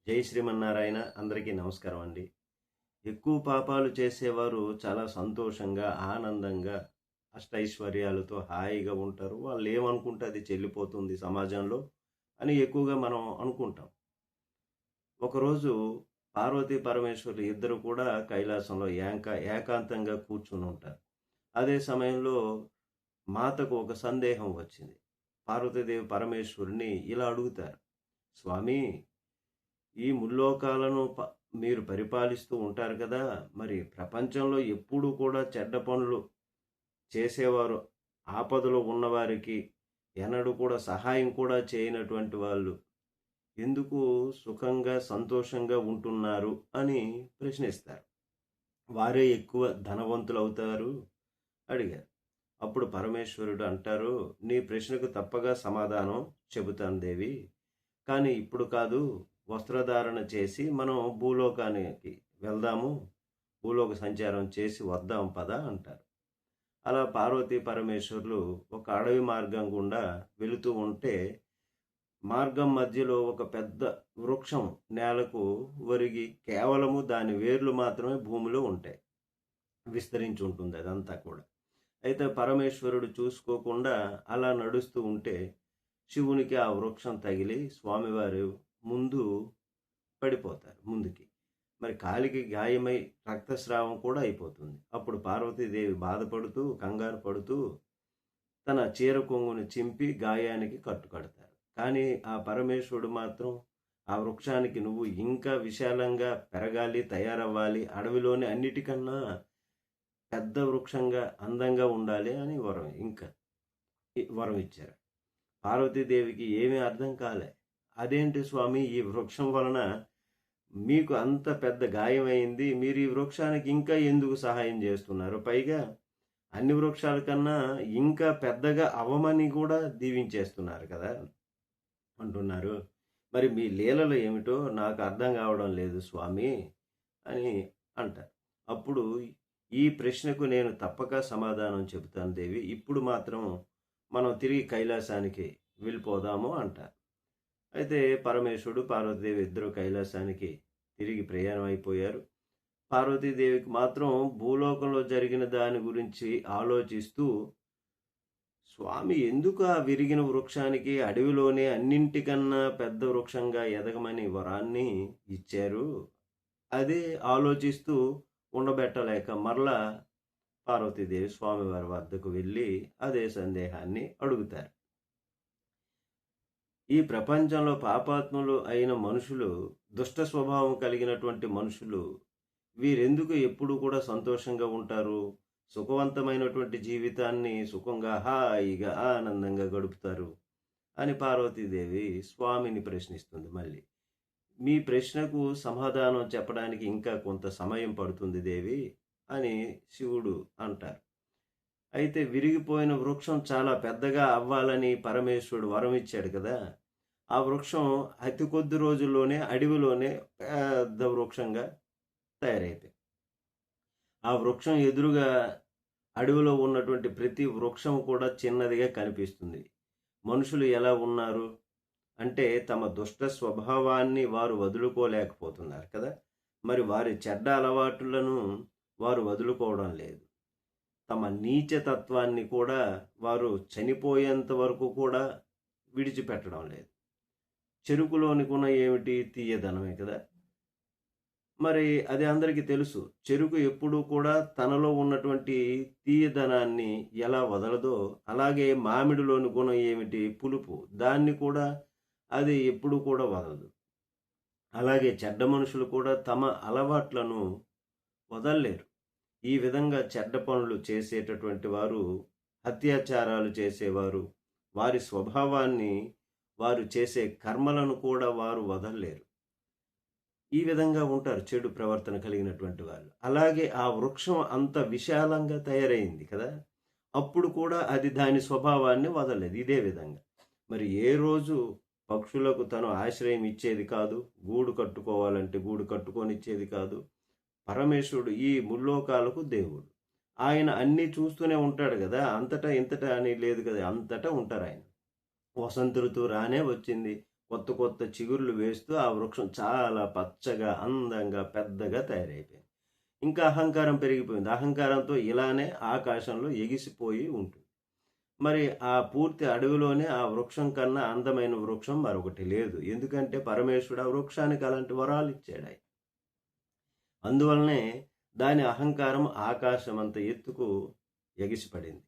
జై శ్రీమన్నారాయణ. అందరికీ నమస్కారం అండి. ఎక్కువ పాపాలు చేసేవారు చాలా సంతోషంగా, ఆనందంగా, అష్టైశ్వర్యాలతో హాయిగా ఉంటారు. వాళ్ళు ఏమనుకుంటే అది చెల్లిపోతుంది సమాజంలో అని ఎక్కువగా మనం అనుకుంటాం. ఒకరోజు పార్వతీ పరమేశ్వరులు ఇద్దరు కూడా కైలాసంలో ఏకాంతంగా కూర్చుని ఉంటారు. అదే సమయంలో మాతకు ఒక సందేహం వచ్చింది. పార్వతీదేవి పరమేశ్వరుని ఇలా అడుగుతారు, స్వామి, ఈ ముల్లోకాలను మీరు పరిపాలిస్తూ ఉంటారు కదా, మరి ప్రపంచంలో ఎప్పుడూ కూడా చెడ్డ పనులు చేసేవారు, ఆపదలో ఉన్నవారికి ఎన్నడూ కూడా సహాయం కూడా చేయనటువంటి వాళ్ళు ఎందుకు సుఖంగా సంతోషంగా ఉంటున్నారు అని ప్రశ్నిస్తారు. వారే ఎక్కువ ధనవంతులు అవుతారు అడిగారు. అప్పుడు పరమేశ్వరుడు అంటారు, నీ ప్రశ్నకు తప్పగా సమాధానం చెబుతాను దేవి, కానీ ఇప్పుడు కాదు, వస్త్రధారణ చేసి మనం భూలోకానికి వెళ్దాము, భూలోక సంచారం చేసి వద్దాం పద అంటారు. అలా పార్వతీ పరమేశ్వరులు ఒక అడవి మార్గం గుండా వెళుతూ ఉంటే మార్గం మధ్యలో ఒక పెద్ద వృక్షం నేలకు ఒరిగి కేవలము దాని వేర్లు మాత్రమే భూమిలో ఉంటాయి, విస్తరించి ఉంటుంది అదంతా కూడా. అయితే పరమేశ్వరుడు చూసుకోకుండా అలా నడుస్తూ ఉంటే శివునికి ఆ వృక్షం తగిలి స్వామివారు ముందు పడిపోతారు ముందుకి. మరి కాలికి గాయమై రక్తస్రావం కూడా అయిపోతుంది. అప్పుడు పార్వతీదేవి బాధపడుతూ కంగారు పడుతూ తన చీర కొంగును చింపి గాయానికి కట్టుకడతారు. కానీ ఆ పరమేశ్వరుడు మాత్రం ఆ వృక్షానికి నువ్వు ఇంకా విశాలంగా పెరగాలి, తయారవ్వాలి, అడవిలోని అన్నిటికన్నా పెద్ద వృక్షంగా అందంగా ఉండాలి అని వరం ఇచ్చారు. పార్వతీదేవికి ఏమీ అర్థం కాలే. అదేంటి స్వామి, ఈ వృక్షం వలన మీకు అంత పెద్ద గాయమైంది, మీరు ఈ వృక్షానికి ఇంకా ఎందుకు సహాయం చేస్తున్నారు, పైగా అన్ని వృక్షాల కన్నా ఇంకా పెద్దగా అవమని కూడా దీవించేస్తున్నారు కదా అంటున్నారు. మరి మీ లీలలు ఏమిటో నాకు అర్థం కావడం లేదు స్వామి అని అంటారు. అప్పుడు ఈ ప్రశ్నకు నేను తప్పక సమాధానం చెబుతాను దేవి, ఇప్పుడు మాత్రం మనం తిరిగి కైలాసానికి వెళ్ళిపోదాము అంటారు. అయితే పరమేశ్వరుడు పార్వతీదేవి ఇద్దరు కైలాసానికి తిరిగి ప్రయాణం అయిపోయారు. పార్వతీదేవికి మాత్రం భూలోకంలో జరిగిన దాని గురించి ఆలోచిస్తూ, స్వామి ఎందుకు ఆ విరిగిన వృక్షానికి అడవిలోనే అన్నింటికన్నా పెద్ద వృక్షంగా ఎదగమని వరాన్ని ఇచ్చారు, అదే ఆలోచిస్తూ ఉండబెట్టలేక మరలా పార్వతీదేవి స్వామివారి వద్దకు వెళ్ళి అదే సందేహాన్ని అడుగుతారు. ఈ ప్రపంచంలో పాపాత్ములు అయిన మనుషులు, దుష్ట స్వభావం కలిగినటువంటి మనుషులు, వీరెందుకు ఎప్పుడు కూడా సంతోషంగా ఉంటారు, సుఖవంతమైనటువంటి జీవితాన్ని సుఖంగా హాయిగా ఆనందంగా గడుపుతారు అని పార్వతీదేవి స్వామిని ప్రశ్నిస్తుంది. మళ్ళీ మీ ప్రశ్నకు సమాధానం చెప్పడానికి ఇంకా కొంత సమయం పడుతుంది దేవి అని శివుడు అంటారు. అయితే విరిగిపోయిన వృక్షం చాలా పెద్దగా అవ్వాలని పరమేశ్వరుడు వరం ఇచ్చాడు కదా, ఆ వృక్షం అతి కొద్ది రోజుల్లోనే అడవిలోనే పెద్ద వృక్షంగా తయారైపోయింది. ఆ వృక్షం ఎదురుగా అడవిలో ఉన్నటువంటి ప్రతి వృక్షం కూడా చిన్నదిగా కనిపిస్తుంది. మనుషులు ఎలా ఉన్నారు అంటే తమ దుష్ట స్వభావాన్ని వారు వదులుకోలేకపోతున్నారు కదా, మరి వారి చెడ్డ అలవాటులను వారు వదులుకోవడం లేదు. తమ నీచతత్వాన్ని కూడా వారు చనిపోయేంత వరకు కూడా విడిచిపెట్టడం లేదు. చెరుకులోని గుణం ఏమిటి? తీయదనమే కదా. మరి అది అందరికీ తెలుసు. చెరుకు ఎప్పుడూ కూడా తనలో ఉన్నటువంటి తీయదనాన్ని ఎలా వదలదో, అలాగే మామిడిలోని గుణం ఏమిటి? పులుపు. దాన్ని కూడా అది ఎప్పుడూ కూడా వదలదు. అలాగే చెడ్డ మనుషులు కూడా తమ అలవాట్లను వదలలేరు. ఈ విధంగా చెడ్డ పనులు చేసేటటువంటి వారు, అత్యాచారాలు చేసేవారు, వారి స్వభావాన్ని, వారు చేసే కర్మలను కూడా వారు వదలలేరు. ఈ విధంగా ఉంటారు చెడు ప్రవర్తన కలిగినటువంటి వాళ్ళు. అలాగే ఆ వృక్షం అంత విశాలంగా తయారైంది కదా, అప్పుడు కూడా అది దాని స్వభావాన్ని వదలలేదు. ఇదే విధంగా మరి ఏ రోజు పక్షులకు తను ఆశ్రయం ఇచ్చేది కాదు, గూడు కట్టుకోవాలంటే గూడు కట్టుకొనిచ్చేది కాదు. పరమేశ్వరుడు ఈ ముల్లోకాలకు దేవుడు. ఆయన అన్నీ చూస్తూనే ఉంటాడు కదా, అంతటా ఇంతటా అని లేదు కదా, అంతటా ఉంటారు ఆయన. వసంత ఋతువు రానే వచ్చింది, కొత్త కొత్త చిగుర్లు వేస్తూ ఆ వృక్షం చాలా పచ్చగా, అందంగా, పెద్దగా తయారైపోయింది. ఇంకా అహంకారం పెరిగిపోయింది. అహంకారంతో ఇలానే ఆకాశంలో ఎగిసిపోయి ఉంటుంది. మరి ఆ పూర్తి అడవిలోనే ఆ వృక్షం కన్నా అందమైన వృక్షం మరొకటి లేదు. ఎందుకంటే పరమేశ్వరుడు ఆ వృక్షానికి అలాంటి వరాలు ఇచ్చాడాయన. అందువలనే దాని అహంకారం ఆకాశమంత ఎత్తుకు ఎగిసిపడింది.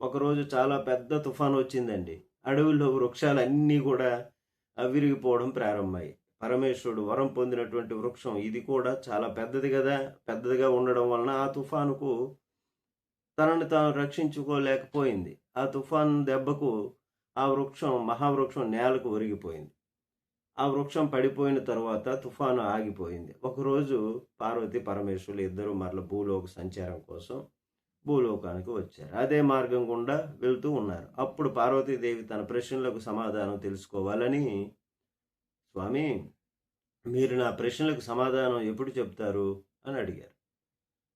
ఒకరోజు చాలా పెద్ద తుఫాను వచ్చిందండి. అడవుల్లో వృక్షాలన్నీ కూడా విరిగిపోవడం ప్రారంభమయ్యాయి. పరమేశ్వరుడు వరం పొందినటువంటి వృక్షం ఇది కూడా చాలా పెద్దది కదా, పెద్దదిగా ఉండడం వలన ఆ తుఫానుకు తనను తాను రక్షించుకోలేకపోయింది. ఆ తుఫాను దెబ్బకు ఆ వృక్షం, మహావృక్షం నేలకు ఒరిగిపోయింది. ఆ వృక్షం పడిపోయిన తరువాత తుఫాను ఆగిపోయింది. ఒకరోజు పార్వతి పరమేశ్వరులు ఇద్దరు మరల భూలోక సంచారం కోసం భూలోకానికి వచ్చారు. అదే మార్గం గుండా వెళ్తూ ఉన్నారు. అప్పుడు పార్వతీదేవి తన ప్రశ్నలకు సమాధానం తెలుసుకోవాలని, స్వామి మీరు నా ప్రశ్నలకు సమాధానం ఎప్పుడు చెప్తారు అని అడిగారు.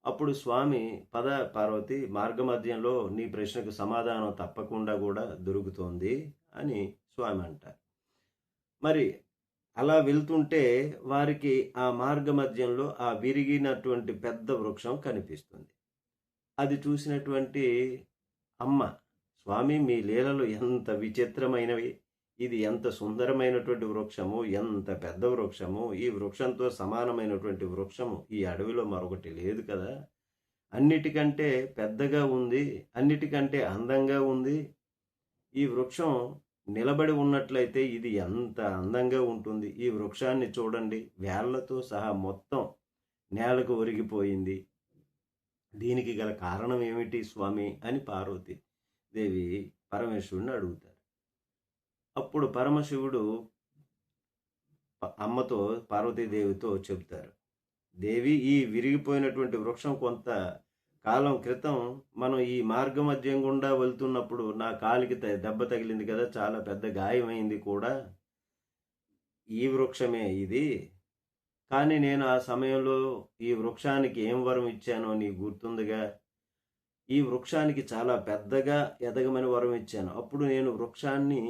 అప్పుడు స్వామి, పద పార్వతి, మార్గమధ్యంలో నీ ప్రశ్నకు సమాధానం తప్పకుండా కూడా దొరుకుతోంది అని స్వామి అంటారు. మరి అలా వెళ్తుంటే వారికి ఆ మార్గమధ్యంలో ఆ విరిగినటువంటి పెద్ద వృక్షం కనిపిస్తుంది. అది చూసినటువంటి అమ్మ, స్వామి మీ లీలలు ఎంత విచిత్రమైనవి, ఇది ఎంత సుందరమైనటువంటి వృక్షము, ఎంత పెద్ద వృక్షము, ఈ వృక్షంతో సమానమైనటువంటి వృక్షము ఈ అడవిలో మరొకటి లేదు కదా, అన్నిటికంటే పెద్దగా ఉంది, అన్నిటికంటే అందంగా ఉంది. ఈ వృక్షం నిలబడి ఉన్నట్లయితే ఇది ఎంత అందంగా ఉంటుంది. ఈ వృక్షాన్ని చూడండి, వేళ్లతో సహా మొత్తం నేలకు ఒరిగిపోయింది. దీనికి గల కారణం ఏమిటి స్వామి అని పార్వతి దేవి పరమేశ్వరుని అడుగుతారు. అప్పుడు పరమశివుడు అమ్మతో, పార్వతీదేవితో చెబుతారు, దేవి, ఈ విరిగిపోయినటువంటి వృక్షం కొంత కాలం క్రితం మనం ఈ మార్గమధ్యం గుండా వెళ్తున్నప్పుడు నా కాలికి దెబ్బ తగిలింది కదా, చాలా పెద్ద గాయమైంది కూడా. ఈ వృక్షమే ఇది. కానీ నేను ఆ సమయంలో ఈ వృక్షానికి ఏం వరం ఇచ్చానో నీకు గుర్తుందిగా. ఈ వృక్షానికి చాలా పెద్దగా ఎదగమని వరం ఇచ్చాను. అప్పుడు నేను వృక్షాన్ని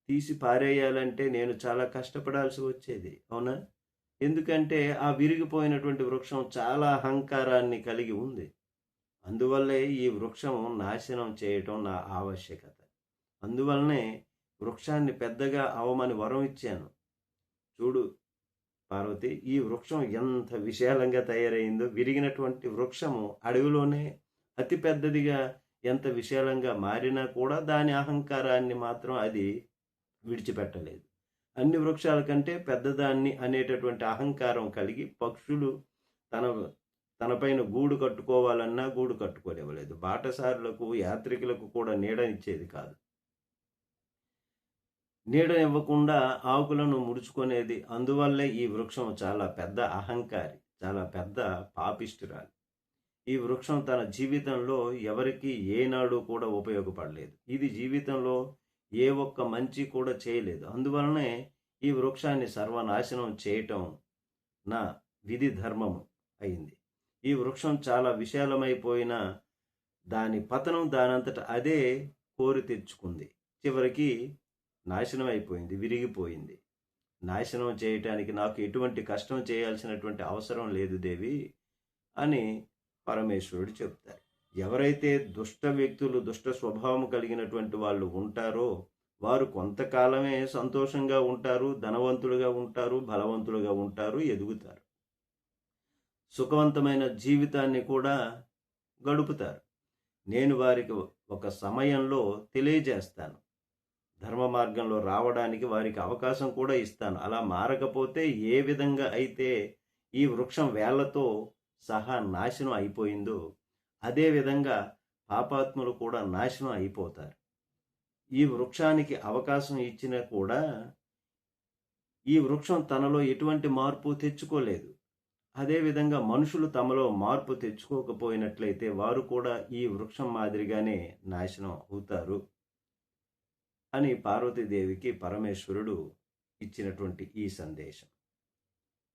తీసి పారేయాలంటే నేను చాలా కష్టపడాల్సి వచ్చేది, అవునా? ఎందుకంటే ఆ విరిగిపోయినటువంటి వృక్షం చాలా అహంకారాన్ని కలిగి ఉంది. అందువల్లే ఈ వృక్షం నాశనం చేయటం నా ఆవశ్యకత. అందువల్లనే వృక్షాన్ని పెద్దగా అవమని వరం ఇచ్చాను. చూడు పార్వతి, ఈ వృక్షం ఎంత విశాలంగా తయారైందో. విరిగినటువంటి వృక్షము అడవిలోనే అతి పెద్దదిగా ఎంత విశాలంగా మారినా కూడా దాని అహంకారాన్ని మాత్రం అది విడిచిపెట్టలేదు. అన్ని వృక్షాల కంటే పెద్దదాన్ని అనేటటువంటి అహంకారం కలిగి పక్షులు తనపైన గూడు కట్టుకోవాలన్నా గూడు కట్టుకోలేవలేదు. బాటసారులకు, యాత్రికులకు కూడా నీడనిచ్చేది కాదు. నీడనివ్వకుండా ఆకులను ముడుచుకునేది. అందువల్లే ఈ వృక్షం చాలా పెద్ద అహంకారి, చాలా పెద్ద పాపిష్ఠురాలు. ఈ వృక్షం తన జీవితంలో ఎవరికి ఏనాడు కూడా ఉపయోగపడలేదు. ఇది జీవితంలో ఏ ఒక్క మంచి కూడా చేయలేదు. అందువలనే ఈ వృక్షాన్ని సర్వనాశనం చేయటం నా విధి ధర్మము అయింది. ఈ వృక్షం చాలా విశాలమైపోయిన దాని పతనం దానంతట అదే కోరి తెచ్చుకుంది. చివరికి నాశనం అయిపోయింది, విరిగిపోయింది. నాశనం చేయటానికి నాకు ఎటువంటి కష్టం చేయాల్సినటువంటి అవసరం లేదు దేవి అని పరమేశ్వరుడు చెప్తారు. ఎవరైతే దుష్ట వ్యక్తులు, దుష్ట స్వభావం కలిగినటువంటి వాళ్ళు ఉంటారో వారు కొంతకాలమే సంతోషంగా ఉంటారు, ధనవంతులుగా ఉంటారు, బలవంతులుగా ఉంటారు, ఎదుగుతారు, సుఖవంతమైన జీవితాన్ని కూడా గడుపుతారు. నేను వారికి ఒక సమయంలో తెలియజేస్తాను, ధర్మ మార్గంలో రావడానికి వారికి అవకాశం కూడా ఇస్తాను. అలా మారకపోతే ఏ విధంగా అయితే ఈ వృక్షం వేళ్లతో సహా నాశనం అయిపోయిందో అదేవిధంగా పాపాత్ములు కూడా నాశనం అయిపోతారు. ఈ వృక్షానికి అవకాశం ఇచ్చినా కూడా ఈ వృక్షం తనలో ఎటువంటి మార్పు తెచ్చుకోలేదు. అదేవిధంగా మనుషులు తమలో మార్పు తెచ్చుకోకపోయినట్లయితే వారు కూడా ఈ వృక్షం మాదిరిగానే నాశనం అవుతారు అని పార్వతీదేవికి పరమేశ్వరుడు ఇచ్చినటువంటి ఈ సందేశం.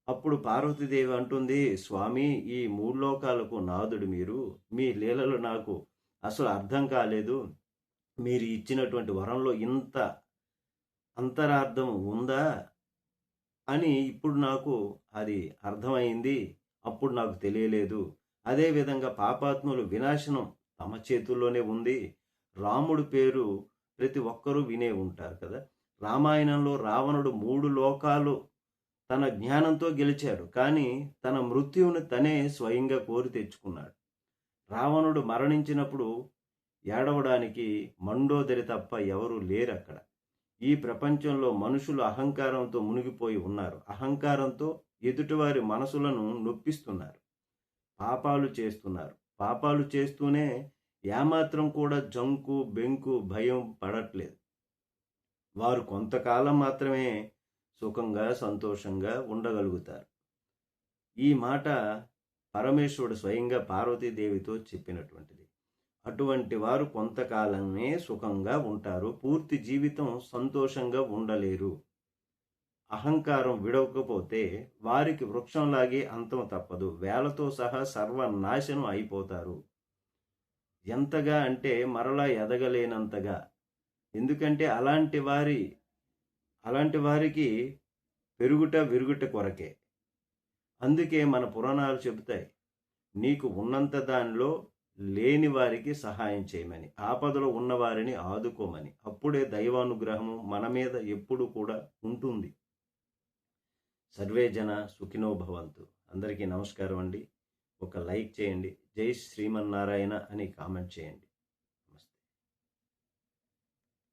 అప్పుడు పార్వతీదేవి అంటుంది, స్వామి, ఈ మూడు లోకాలకు నాథుడు మీరు, మీ లీలలు నాకు అసలు అర్థం కాలేదు. మీరు ఇచ్చినటువంటి వరంలో ఇంత అంతరార్థం ఉందా అని ఇప్పుడు నాకు అది అర్థమైంది. అప్పుడు నాకు తెలియలేదు. అదేవిధంగా పాపాత్ములు వినాశనం తమ చేతుల్లోనే ఉంది. రాముడు పేరు ప్రతి ఒక్కరూ వినే ఉంటారు కదా. రామాయణంలో రావణుడు 3 లోకాలు తన జ్ఞానంతో గెలిచాడు. కానీ తన మృత్యువును తనే స్వయంగా కోరి తెచ్చుకున్నాడు. రావణుడు మరణించినప్పుడు ఏడవడానికి మండోదరి తప్ప ఎవరూ లేరక్కడ. ఈ ప్రపంచంలో మనుషులు అహంకారంతో మునిగిపోయి ఉన్నారు. అహంకారంతో ఎదుటివారి మనసులను నొప్పిస్తున్నారు. పాపాలు చేస్తున్నారు. పాపాలు చేస్తూనే ఏమాత్రం కూడా జంకు బెంకు భయం పడట్లేదు. వారు కొంతకాలం మాత్రమే సుఖంగా సంతోషంగా ఉండగలుగుతారు. ఈ మాట పరమేశ్వరుడు స్వయంగా పార్వతీదేవితో చెప్పినటువంటిది. అటువంటి వారు కొంతకాలమే సుఖంగా ఉంటారు. పూర్తి జీవితం సంతోషంగా ఉండలేరు. అహంకారం విడవకపోతే వారికి వృక్షంలాగే అంతం తప్పదు. వేలతో సహా సర్వనాశనం అయిపోతారు. ఎంతగా అంటే మరలా ఎదగలేనంతగా. ఎందుకంటే అలాంటి వారికి పెరుగుట విరుగుట కొరకే. అందుకే మన పురాణాలు చెబుతాయి, నీకు ఉన్నంత దానిలో లేని వారికి సహాయం చేయమని, ఆపదలో ఉన్నవారిని ఆదుకోమని. అప్పుడే దైవానుగ్రహము మన మీద ఎప్పుడు కూడా ఉంటుంది. సర్వే జన సుఖినో భవంతు. అందరికీ నమస్కారం అండి. ఒక లైక్ చేయండి. జై శ్రీమన్నారాయణ అని కామెంట్ చేయండి.